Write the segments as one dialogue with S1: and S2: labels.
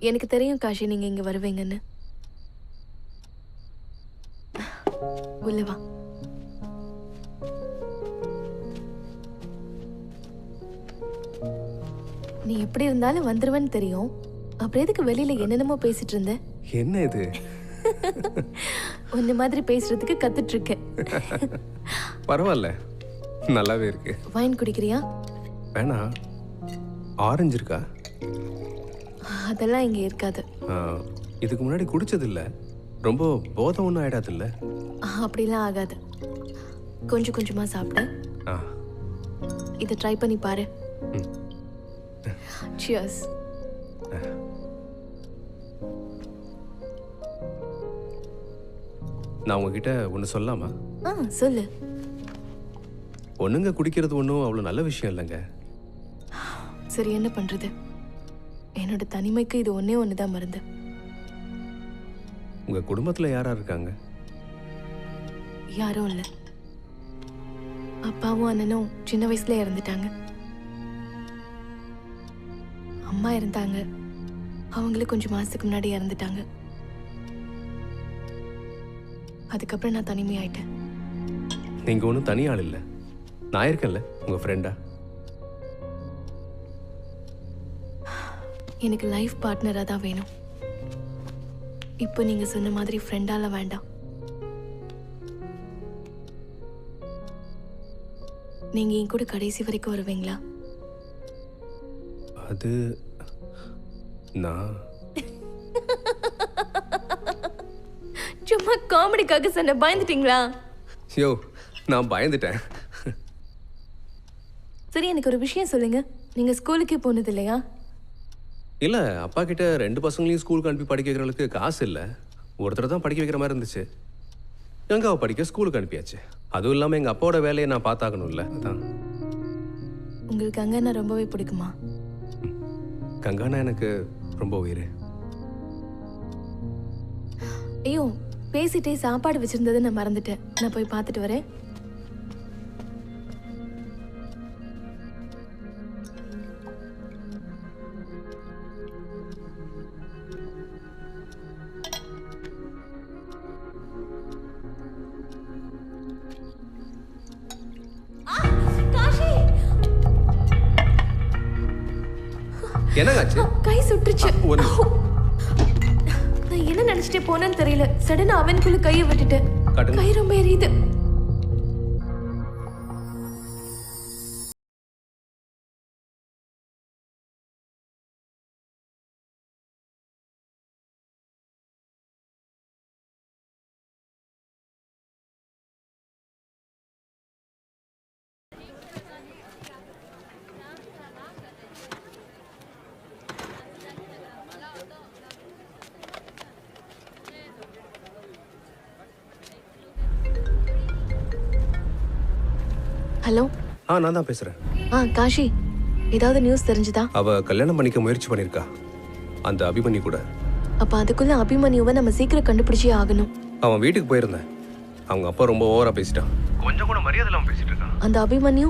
S1: எனக்கு தெரியும் காஷி நீங்க இங்க வருவீங்கன்னு. உள்ள வா. நீ எப்படி இருந்தாலும் வந்துருவேன்னு தெரியும். அப்புறம் எதுக்கு வெளியில என்னென்னமோ பேசிட்டு இருந்த?
S2: என்ன இது?
S1: உன்ன மாதிரி பேசுறதுக்கு கத்துட்டு இருக்கேன்.
S2: பரவாயில்ல, நல்லாவே இருக்கு.
S1: வைன் குடிக்கிறியா?
S2: வேணா. ஆரஞ்சு இருக்கா?
S1: அதெல்லாம் இங்க இருக்காது.
S2: இதுக்கு முன்னாடி குடிச்சது இல்ல. ரொம்ப போதை ஒன்றும் ஆயிடாது இல்ல?
S1: அப்படிலாம் ஆகாது. கொஞ்சம் கொஞ்சமா சாப்பிடு. இதை ட்ரை பண்ணி பாரு. Cheers.
S2: நான் உங்ககிட்ட ஒன்று சொல்லலாமா?
S1: சொல்லு.
S2: பொண்ணுங்க குடிக்கிறது ஒன்றும் அவ்வளோ நல்ல விஷயம் இல்லைங்க.
S1: சரி, என்ன பண்றது? என்னோட தனிமைக்கு இது ஒன்னே ஒண்ணுதான் மருந்து.
S2: உங்க குடும்பத்துல யாரா இருக்காங்க?
S1: யாரும் இல்ல. அப்பாவும் அண்ணனும் சின்ன வயசுல இறந்துட்டாங்க. அம்மா இருந்தாங்க, அவங்களும் கொஞ்சம் மாசத்துக்கு முன்னாடி இறந்துட்டாங்க. அதுக்கப்புறம் நான் தனிமையாயிட்டேன்.
S2: நீங்க ஒன்றும் தனி ஆள் இல்லை, நான் இருக்கேன்ல உங்க ஃப்ரெண்டா.
S1: எனக்கு லைஃப் பார்ட்னரா தான் வேணும். இப்போ நீங்க சொன்ன மாதிரி ஃப்ரெண்டால வேண்டாம். நீங்க என் கூட கடைசி வரைக்கும் வருவீங்களா?
S2: அது நான்
S1: சும்மா காமெடிக்காக சொன்ன. பயந்துட்டீங்களா?
S2: யோ, நான் பயந்துட்டேன்.
S1: சரி, எனக்கு ஒரு விஷயம் சொல்லுங்க. நீங்க ஸ்கூலுக்கே போனது இல்லையா?
S2: இல்லை, அப்பா கிட்ட 2 பசங்களையும் ஸ்கூலுக்கு அனுப்பி படிக்க வைக்கிறவளுக்கு காசு இல்லை. ஒருத்தர் தான் படிக்க வைக்கிற மாதிரி இருந்துச்சு. கங்காவை படிக்க ஸ்கூலுக்கு அனுப்பியாச்சு. அதுவும் இல்லாமல் எங்கள் அப்பாவோட வேலையை நான் பார்த்தாகணும்ல, அதான்.
S1: உங்களுக்கு கங்கானா ரொம்பவே பிடிக்குமா?
S2: கங்கானா எனக்கு ரொம்ப உயிர்.
S1: ஐயோ, பேசிட்டே சாப்பாடு வச்சிருந்ததை நான் மறந்துட்டேன். நான் போய் பார்த்துட்டு வரேன்.
S2: என்னங்காச்சு?
S1: கை சுட்டுச்சு. நான் என்ன நினைச்சிட்டே போனேன்னு தெரியல. சடனா அவனுக்குள்ள கையை விட்டுட்டேன். கை ரொம்ப எரியுது. ஹலோ.
S2: நான் தான் பேசுறேன்.
S1: காஷி, ஏதாவது நியூஸ் தெரிஞ்சுதா?
S2: அவ கல்யாணம் பண்ணிக்க முயற்சி பண்ணிருக்கா, அந்த அபிமன்யு கூட.
S1: அப்ப அதுக்குள்ள அபிமன்யுவை நம்ம சீக்கிரம் கண்டுபிடிச்சே ஆகணும்.
S2: அவன் வீட்டுக்கு போயிருந்தேன். அவங்க அப்பா ரொம்ப ஓவரா பேசிட்டான். கொஞ்சம் கூட மரியாதை இல்லாம பேசிட்டு இருக்கான்.
S1: அந்த அபிமன்யு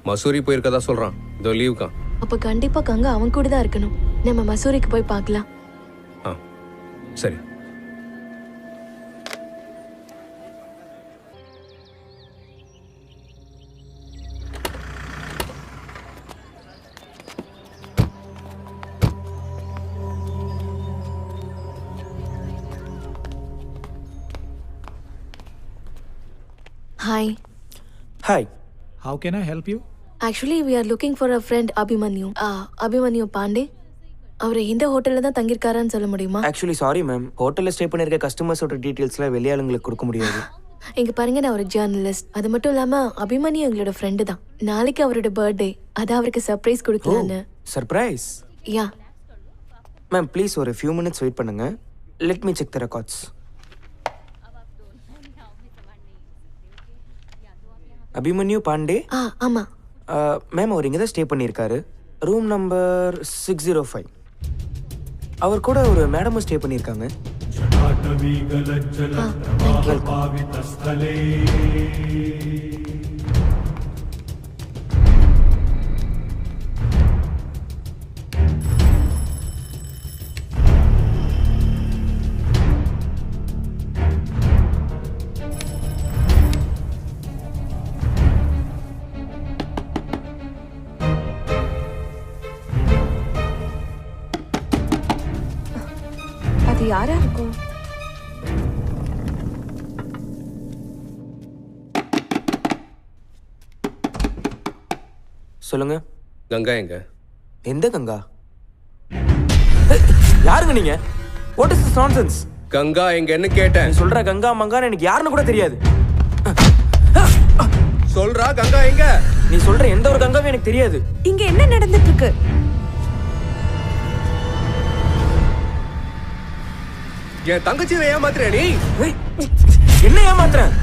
S2: மசூரி போயிருக்கதா சொல்றான். இதோ லீவுக்கான்.
S1: அப்ப கண்டிப்பா கங்கா அவன் கூட தான் இருக்கணும். நம்ம மசூரிக்கு போய் பார்க்கலாம்.
S2: சரி.
S1: Hi.
S3: Hi.
S4: How can I help you?
S1: Actually, we are looking for a friend Abhimanyu. Abhimanyu Pandey. அவர் இந்த ஹோட்டல்ல தான் தங்கியிருக்காரான்னு சொல்ல முடியுமா?
S3: Actually, sorry ma'am. ஹோட்டல்ல ஸ்டே பண்ணிருக்க கஸ்டமர்ஸோட டீடைல்ஸ்லாம் வெளியாளுங்களுக்கு கொடுக்க முடியாது.
S1: இங்க பாருங்க, நான் ஒரு ஜர்னலிஸ்ட். அது மட்டும் இல்லாம அபிமன்யு எங்களோட ஃப்ரெண்டு தான். நாளைக்கு அவரோட பர்த்டே. அதான் அவருக்கு சர்ப்ரைஸ் கொடுக்கலான்னு.
S3: சர்ப்ரைஸ்?
S1: யா.
S3: மேம் ப்ளீஸ் ஒரு few minutes வெயிட் பண்ணுங்க. Let me check the records. Abhimanyu Pandey?
S1: ஆமா
S3: மேம், அவர் இங்கே தான் ஸ்டே பண்ணியிருக்காரு. Room number 605. அவர் கூட ஒரு மேடமும் ஸ்டே பண்ணியிருக்காங்க. சொல்லுங்க.
S2: கங்கா எங்க?
S3: எந்த கங்கா? யாருங்க நீங்க? What is this nonsense?
S2: Ganga எங்கன்னு கேட்டேன்.
S3: நீ சொல்ற கங்கா மங்கான்னு எனக்கு யாருன்னு கூட தெரியாது.
S2: சொல்றா கங்கா எங்க?
S3: நீ சொல்ற எந்த ஒரு கங்காவும் எனக்கு தெரியாது.
S4: இங்க என்ன நடந்துட்டு இருக்கு?
S2: என் தங்கச்சியை ஏமாத்துற நீ?
S3: ஏய், என்ன ஏமாத்துறேன்?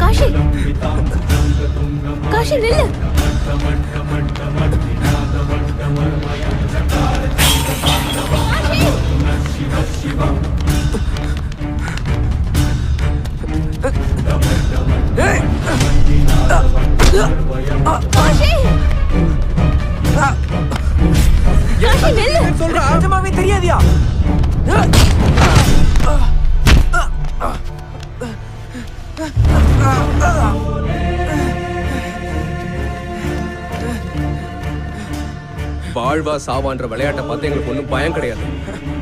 S1: காஷி காஷி நில்லு. காஷி காஷி நில்லு.
S3: சொல்ற நிஜமாவே தெரியாதியா?
S2: வாழ்வா சாவான்ற விளையாட்டை பார்த்து எங்களுக்கு ஒன்றும் பயம் கிடையாது.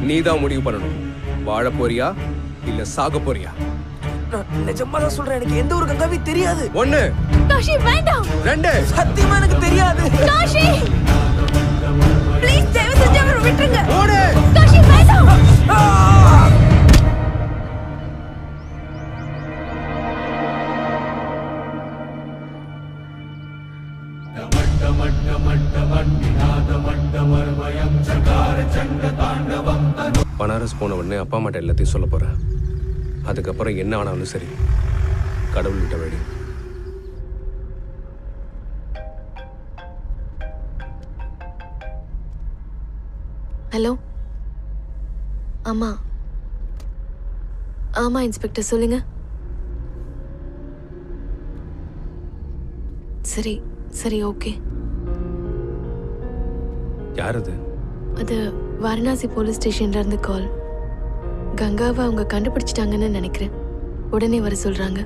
S2: நீதான் முடிவு பண்ணணும். வாழ போறியா இல்ல சாக போறியா?
S3: நிஜமா தான் சொல்றேன், எனக்கு எந்த ஒரு கங்காவையும் தெரியாது.
S2: 1
S1: காஷி வேண்டாம்.
S2: 2
S3: சத்தியமா எனக்கு தெரியாது.
S1: காஷி ப்ளீஸ் தயவு செஞ்சு அவரை விட்டுருங்க.
S2: ஓடு.
S1: காஷி வேண்டாம்.
S2: பனாரஸ் போன உடனே அப்பா அம்மாட்ட எல்லாத்தையும் சொல்ல போறேன். அதுக்கப்புறம் என்ன ஆனாலும் சரி, கடவுள் விட்ட வழி.
S1: ஹலோ. ஆமா ஆமா இன்ஸ்பெக்டர் சொல்லுங்க. சரி சரி ஓகே.
S2: யார் அது?
S1: அது வாரணாசி போலீஸ் ஸ்டேஷன்ல இருந்து கால். கங்காவை அவங்க கண்டுபிடிச்சிட்டாங்கன்னு நினைக்கிறேன். உடனே வர சொல்றாங்க.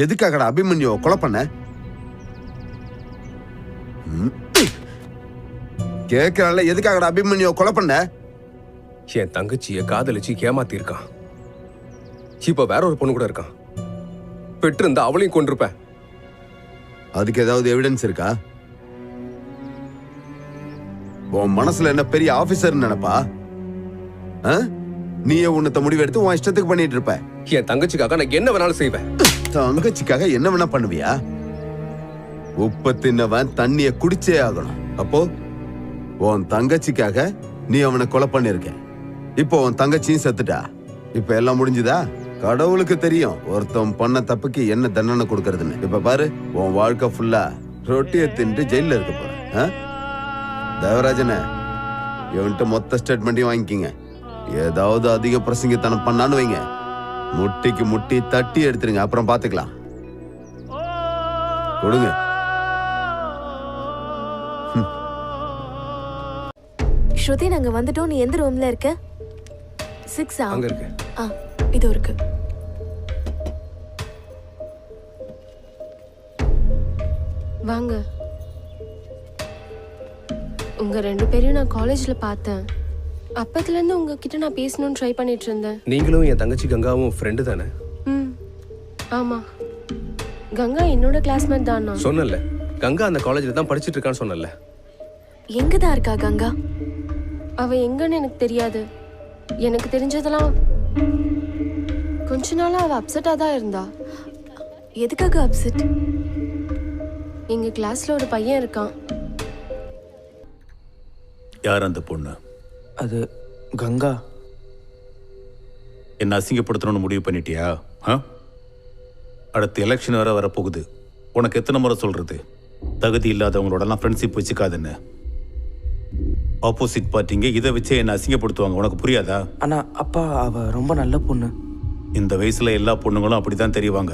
S5: எதுக்காகடா அபிமன்யு கொலை பண்ண? கேட்கறல, எதுக்காகடா அபிமன்யு கொலை பண்ண?
S2: என் தங்கச்சியை காதலிச்சு ஏமாத்தி இருக்கான். இப்ப வேற ஒரு பொண்ணு கூட இருக்கான். பெற்றிருந்தா அவளையும் கொண்டிருப்பேன்.
S5: அதுக்கு ஏதாவது எவிடன்ஸ் இருக்கா? உன் மனசுல என்ன பெரிய ஆபீசர் நினைப்பா? நீயே உன்னத்த முடிவெடுத்து உன் இஷ்டத்துக்கு பண்ணிட்டு இருப்ப.
S2: என் தங்கச்சிக்காக நான் என்ன வேணாலும் செய்வேன்.
S5: தங்கச்சிக்காக என்ன வேணா பண்ணுவியா? உப்பு தின்னவன் தண்ணிய குடிச்சே ஆகணும். அப்போ உன் தங்கச்சிக்காக நீ அவனை கொலை பண்ணிருக்க. இப்போ உன் தங்கச்சியும் செத்துட்டா. இப்ப எல்லாம் முடிஞ்சுதா? கடவுளுக்கு தெரியும் ஒருத்தன் பண்ண தப்புக்கு என்ன தண்டனை கொடுக்கறதுன்னு. இப்ப பாரு, உன் வாழ்க்கை ஃபுல்லா ரொட்டியை தின்ட்டு ஜெயில இருக்க போற. தேவராஜன, இவன்ட்டு மொத்த ஸ்டேட்மெண்ட்டையும் வாங்கிக்கிங்க. ஏதாவது அதிக பிரசங்கத்தனம் பண்ணான்னு வைங்க, முட்டிக்கு முட்டி தட்டி எடுத்துருங்க. அப்புறம் பாத்துக்கலாம். கொடுங்க.
S1: ஸ்ருதி, நாங்க வந்துட்டோம். நீ எந்த ரூம்ல இருக்க? 6
S2: அங்க இருக்கு.
S1: இது இருக்கு.
S6: வாங்க. உங்க 2 பேரையும் நான் காலேஜ்ல பார்த்தேன். அப்பத்துல இருந்து உங்ககிட்ட நான் பேசணும்னு ட்ரை பண்ணிட்டு இருந்தேன்.
S2: நீங்களும் என் தங்கச்சி கங்காவும் ஃப்ரெண்டு தானே?
S6: ஆமா. கங்கா என்னோட கிளாஸ்மேட் தானா?
S2: சொன்னல, கங்கா அந்த காலேஜ்ல தான் படிச்சிட்டு இருக்கான்னு சொன்னல.
S1: எங்க தான் இருக்கா கங்கா?
S6: அவ எங்கன்னு எனக்கு தெரியாது. எனக்கு தெரிஞ்சதெல்லாம் கொஞ்ச நாளா அவ அப்செட்டா தான் இருந்தா.
S1: எதுக்காக அப்செட்?
S6: எங்க கிளாஸ்ல ஒரு பையன் இருக்கான்.
S7: யார் அந்த பொண்ணு?
S3: அது கங்கா.
S7: என்ன அசிங்கப்படுத்தணும்னு முடிவு பண்ணிட்டியா? அடுத்த எலெக்ஷன் வேற வரப்போகுது. உனக்கு எத்தனை முறை சொல்றது தகுதி இல்லாதவங்களோடலாம் ஃப்ரெண்ட்ஷிப் வச்சுக்காதுன்னு? ஆப்போசிட் பார்ட்டிங்க இதை வச்சே என்ன அசிங்கப்படுத்துவாங்க. உனக்கு புரியாதா?
S3: ஆனா அப்பா, அவ ரொம்ப நல்ல பொண்ணு.
S7: இந்த வயசுல எல்லா பொண்ணுங்களும் அப்படிதான் தெரிவாங்க.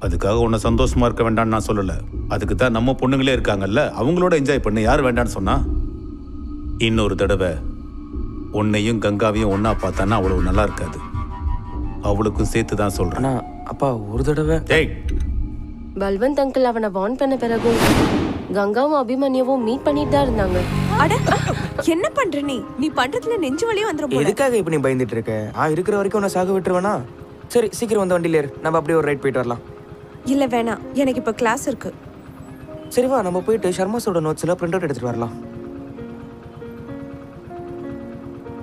S7: அதுக்காக உன்னை சந்தோஷமா இருக்க வேண்டாம்னு நான் சொல்லல. அதுக்கு தான் நம்ம பொண்ணுங்களே இருக்காங்கல்ல, அவங்களோட என்ஜாய் பண்ணு. யார் வேண்டான்னு சொன்னா? இன்னொரு தடவை உன்னையும் கங்காவையும் ஒன்னா பார்த்தான்னா அவ்வளவு நல்லா இருக்காது. அவளுக்கும் சேர்த்து தான் சொல்றேன்.
S3: ஆனா அப்பா ஒரு தடவை
S7: டேய்,
S6: பல்வந்த் அங்கிள் அவனை வார்ன் பண்ண பிறகும் கங்காவும் அபிமன்யுவும் மீட் பண்ணிட்டு தான் இருந்தாங்க.
S4: அட என்ன பண்ற நீ பண்றதுல நெஞ்சு வலியும் வந்துரும் போல.
S3: எதுக்காக இப்ப நீ பயந்துட்டு இருக்க? இருக்கிற வரைக்கும் உன்னை சாக விட்டுருவேனா? சரி சீக்கிரம் வந்து வண்டியில ஏறு, நம்ம அப்படியே ஒரு ரைட் போயிட்டு வரலாம்.
S4: இல்ல வேணாம், எனக்கு இப்ப கிளாஸ் இருக்கு.
S3: சரி வா, நம்ம போயிட்டு ஷர்மாஸோட நோட்ஸ்ல பிரிண்ட் அவுட் எடுத்துட்டு வரலாம்.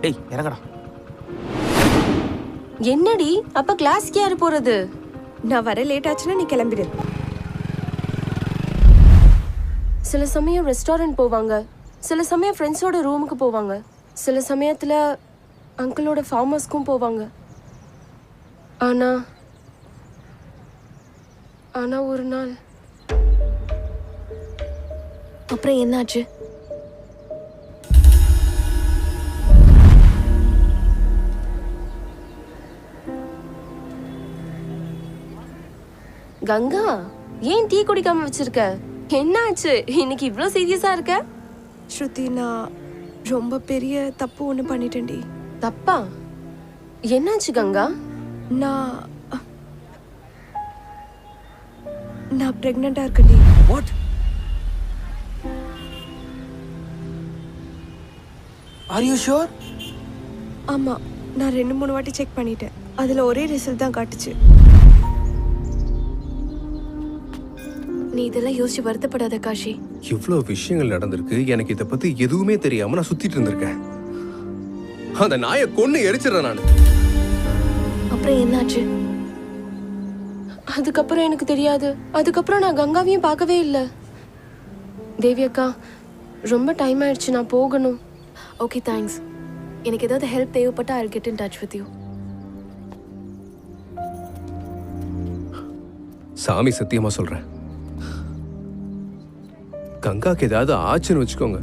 S3: டேய் இறங்கடா.
S6: என்னடி அப்ப கிளாஸ்க்கு யாரு போறது?
S4: நான் வர லேட் ஆச்சுன்னா நீ கிளம்பிடு.
S6: சில சமயம் ரெஸ்டாரண்ட் போவாங்க, சில சமயம் ஃப்ரெண்ட்ஸோட ரூமுக்கு போவாங்க, சில சமயத்துல அங்கிளோட ஃபார்ம் ஹவுஸ்க்கும் போவாங்க. ஆனா ஆனா ஒரு நாள்
S1: அப்புறம் என்னாச்சு?
S6: கங்கா, ஏன் டீ குடிக்காம வச்சிருக்க? என்னாச்சு இன்னைக்கு இவ்ளோ சீரியஸா இருக்க?
S4: ஸ்ருதி, நான் ரொம்ப பெரிய தப்பு ஒன்று பண்ணிட்டேன்டி.
S6: தப்பா? என்னாச்சு கங்கா?
S4: நான் பிரெக்னெண்டா இருக்கேன்டி.
S3: வாட்? Are you sure?
S4: ஆமா, நான் 2-3 வாட்டி செக் பண்ணிட்டேன். அதுல ஒரே ரிசல்ட் தான் காட்டுச்சு.
S1: நீ இதெல்லாம் யோசிச்சு வருத்தப்படாத காஷி.
S2: இவ்வளோ விஷயங்கள் நடந்திருக்கு, எனக்கு இதை பத்தி எதுவுமே தெரியாம நான் சுத்திட்டு இருந்திருக்கேன். அந்த நாயை கொன்னு எரிச்சிடறேன் நான்.
S1: அப்புறம் என்னாச்சு?
S6: அதுக்கப்புறம் எனக்கு தெரியாது. அதுக்கப்புறம் நான் கங்காவையும் பார்க்கவே இல்லை. தேவி அக்கா, ரொம்ப டைம் ஆயிடுச்சு, நான் போகணும்.
S1: Okay thanks. எனக்கு ஏதாவது ஹெல்ப் தேவைப்பட்டா I'll get in touch with you.
S2: சாமி சத்தியமா சொல்றேன், கங்காக்கு ஏதாவது ஆச்சுன்னு வச்சுக்கோங்க,